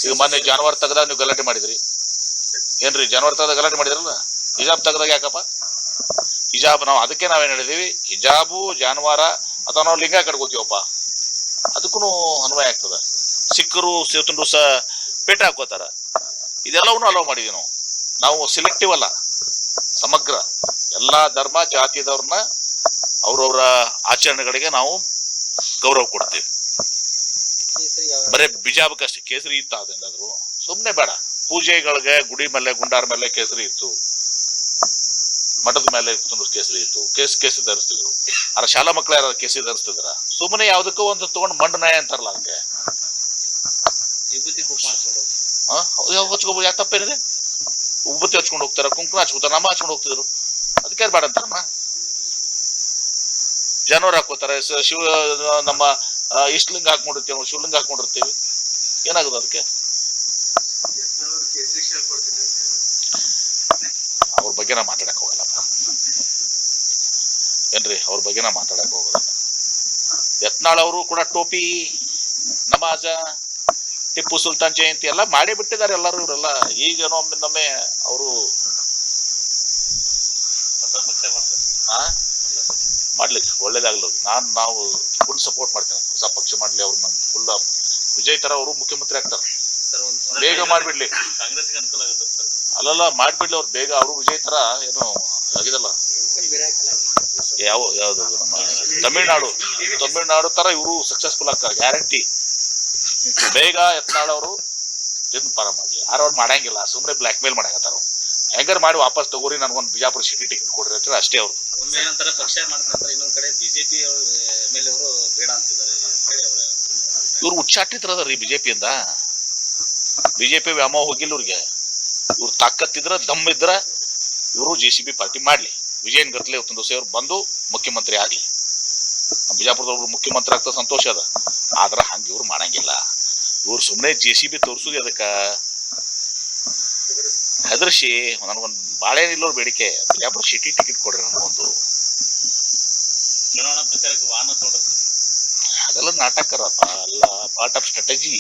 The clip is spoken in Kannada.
ಈಗ ಮೊನ್ನೆ ಜಾನುವಾರು ತೆಗ್ದಾಗ ನೀವು ಗಲಾಟೆ ಮಾಡಿದ್ರಿ ಏನ್ರಿ? ಜಾನುವಾರು ತೆಗ್ದಾಗ ಗಲಾಟೆ ಮಾಡಿದ್ರಲ್ಲ, ಹಿಜಾಬ್ ತೆಗ್ದಾಗ ಯಾಕಪ್ಪ? ಹಿಜಾಬ್ ನಾವು ಅದಕ್ಕೆ ನಾವೇನ್ ಹೇಳಿದೀವಿ, ಹಿಜಾಬು ಜಾನುವಾರ ಅಥವಾ ನಾವು ಲಿಂಗ ಕಟ್ಕೋತೀವಪ್ಪ, ಅದಕ್ಕೂ ಅನ್ವಯ ಆಗ್ತದ. ಸಿಕ್ಕರು ಸೇತುಂಡ್ರು ಸಹ ಪೇಟ ಹಾಕೋತಾರ, ಇದೆಲ್ಲವನ್ನೂ ಅಲೋ ಮಾಡಿದೀವಿ ನಾವು ಸಿಲೆಕ್ಟಿವ್ ಅಲ್ಲ, ಸಮಗ್ರ ಎಲ್ಲಾ ಧರ್ಮ ಜಾತಿದವ್ರನ್ನ ಅವ್ರವ್ರ ಆಚರಣೆಗಳಿಗೆ ನಾವು ಗೌರವ ಕೊಡ್ತೀವಿ. ಬರೇ ಬಿಜಾಬಕ್ಕಷ್ಟೇ ಕೇಸರಿ ಇತ್ತು ಅದೆಲ್ಲಾದ್ರು ಸುಮ್ನೆ ಬೇಡ. ಪೂಜೆಗಳಿಗೆ ಗುಡಿ ಮೇಲೆ ಗುಂಡಾರ ಮೇಲೆ ಕೇಸರಿ ಇತ್ತು, ಮಠದ ಮೇಲೆ ಕೇಸರಿ ಇತ್ತು, ಕೇಸರಿ ಧರಿಸ್ತಿದ್ರು. ಆದ್ರೆ ಶಾಲಾ ಮಕ್ಕಳು ಯಾರು ಕೇಸರಿ ಧರಿಸ್ತಿದ್ರ? ಸುಮ್ಮನೆ ಯಾವ್ದಕ್ಕೂ ಒಂದು ತಗೊಂಡು ಮಂಡ್ ನಾಯ ಅಂತಾರಲ್ಲ ಹಂಗೆ ಹಚ್ಕೋಬಹುದು. ಯಾವ ತಪ್ಪೇನಿದೆ? ಉಬ್ಬತ್ತಿ ಹಚ್ಕೊಂಡು ಹೋಗ್ತಾರ, ಕುಂಕುಮ ಹಚ್ಕೋತಾರ, ನಮ್ಮ ಹಚ್ಕೊಂಡು ಹೋಗ್ತಿದ್ರು, ಅದಕ್ಕೆ ಬೇಡ ಅಂತಾರಮ್ಮ. ಜಾನುವಾರು ಹಾಕೋತಾರೆ, ಶಿವ ನಮ್ಮ ಇಷ್ಟಲಿಂಗ ಹಾಕೊಂಡಿರ್ತೀವಿ, ಶಿವಲಿಂಗ ಹಾಕೊಂಡಿರ್ತೀವಿ, ಏನಾಗುದು ಅದಕ್ಕೆ? ಅವ್ರ ಬಗ್ಗೆ ನಾ ಮಾತಾಡಕ್ ಹೋಗಲ್ಲಪ್ಪ ಏನ್ರಿ, ಅವ್ರ ಬಗ್ಗೆ ನಾ ಮಾತಾಡಕ್ ಹೋಗೋದಿಲ್ಲ. ಯತ್ನಾಳ್ ಅವರು ಕೂಡ ಟೋಪಿ, ನಮಾಜ, ಟಿಪ್ಪು ಸುಲ್ತಾನ್ ಜಯಂತಿ ಎಲ್ಲ ಮಾಡೇ ಬಿಟ್ಟಿದ್ದಾರೆ ಎಲ್ಲರೂ. ಇವರೆಲ್ಲ ಈಗೇನೋ ಒಮ್ಮೆ ಅವರು ಮಾಡ್ಲಿಕ್ಕೆ ಒಳ್ಳೇದಾಗ್ಲಿ. ನಾವು ಫುಲ್ ಸಪೋರ್ಟ್ ಮಾಡ್ತೇವೆ, ಹೊಸ ಪಕ್ಷ ಮಾಡ್ಲಿ, ಅವ್ರು ನಮ್ಗೆ ಫುಲ್ ವಿಜಯ್ ತರ ಅವರು ಮುಖ್ಯಮಂತ್ರಿ ಆಗ್ತಾರೆ, ಬೇಗ ಮಾಡ್ಬಿಡ್ಲಿ. ಕಾಂಗ್ರೆಸ್ಗೆ ಅನುಕೂಲ ಆಗುತ್ತೆ ಸರ್. ಅಲ್ಲಲ್ಲ ಮಾಡ್ಬಿಡ್ಲಿ ಅವ್ರು ಬೇಗ, ಅವರು ವಿಜಯ್ ತರ ಏನೋ ಆಗಿದಲ್ಲ, ಯಾವ್ದು ನಮ್ಮ ತಮಿಳ್ನಾಡು ತರ ಇವರು ಸಕ್ಸಸ್ಫುಲ್ ಆಗ್ತಾರೆ ಗ್ಯಾರಂಟಿ. ಬೇಗ ಯತ್ನಾಳ್ ಅವರು ಇದನ್ನ ಪರ ಮಾಡ್ಲಿ. ಯಾರು ಮಾಡಂಗಿಲ್ಲ, ಸುಮ್ಮನೆ ಬ್ಲಾಕ್ ಮೇಲ್ ಮಾಡಕತ್ತಾರ. ಹೆಂಗಾರ ಮಾಡಿ ವಾಪಸ್ ತಗೋರಿ, ನನ್ಗೊಂದು ಬಿಜಾಪುರ ಸಿಟಿ ಟಿಕೆಟ್ ಕೊಡ್ರಿ ಅಂತ ಅಷ್ಟೇ ಅವ್ರು. ಏನಂತಾರೆ, ಪಕ್ಷ ಮಾಡ್ತಾರೆ, ಇನ್ನೊಂದ್ ಕಡೆ ಬಿಜೆಪಿ ಮೇಲೆ ಅವರು ಬೇಡ ಅಂತಿದ್ದಾರೆ. ಇವ್ರು ಉಚ್ಚಾಟಿತರ ರೀ ಬಿಜೆಪಿಯಿಂದ. ಬಿಜೆಪಿ ವ್ಯಾಮೋಹ ಹೋಗಿಲ್ಲ ಇವ್ರಿಗೆ. ಇವ್ರು ತಾಕತ್ತಿದ್ರ ದಮ್ ಇದ್ರ ಇವರು JCB ಪಾರ್ಟಿ ಮಾಡ್ಲಿ. ವಿಜಯನ್ ಗತ್ಲೆ ಇವತ್ತೊಂದು ದಿವಸ ಇವ್ರು ಬಂದು ಮುಖ್ಯಮಂತ್ರಿ ಆಗ್ಲಿ. ನಮ್ಮ ಬಿಜಾಪುರದವ್ರು ಮುಖ್ಯಮಂತ್ರಿ ಆಗ್ತಾ ಸಂತೋಷ ಅದ, ಆದ್ರ ಹಂಗ ಇವ್ರು ಮಾಡಂಗಿಲ್ಲ. ಇವ್ರು ಸುಮ್ಮನೆ JCB ತೋರ್ಸುದು ಅದಕ್ಕ ಹೆದರ್ಸಿ ನನಗೊಂದು ಬಾಳೆನಿಲ್ಲೋರ್ ಬೇಡಿಕೆ, ಬಿಜಾಪುರ ಸಿಟಿ ಟಿಕೆಟ್ ಕೊಡ್ರಿ ನಮಗೊಂದು. ಚುನಾವಣಾ ಪ್ರಚಾರಕ್ಕೆ ವಾಹನ ತಗೊಂಡಿರ್ತಾರೆ, ಅದೆಲ್ಲ ನಾಟಕರಪ್ಪ, ಅಲ್ಲ ಪಾರ್ಟ್ ಆಫ್ ಸ್ಟ್ರಾಟಜಿ.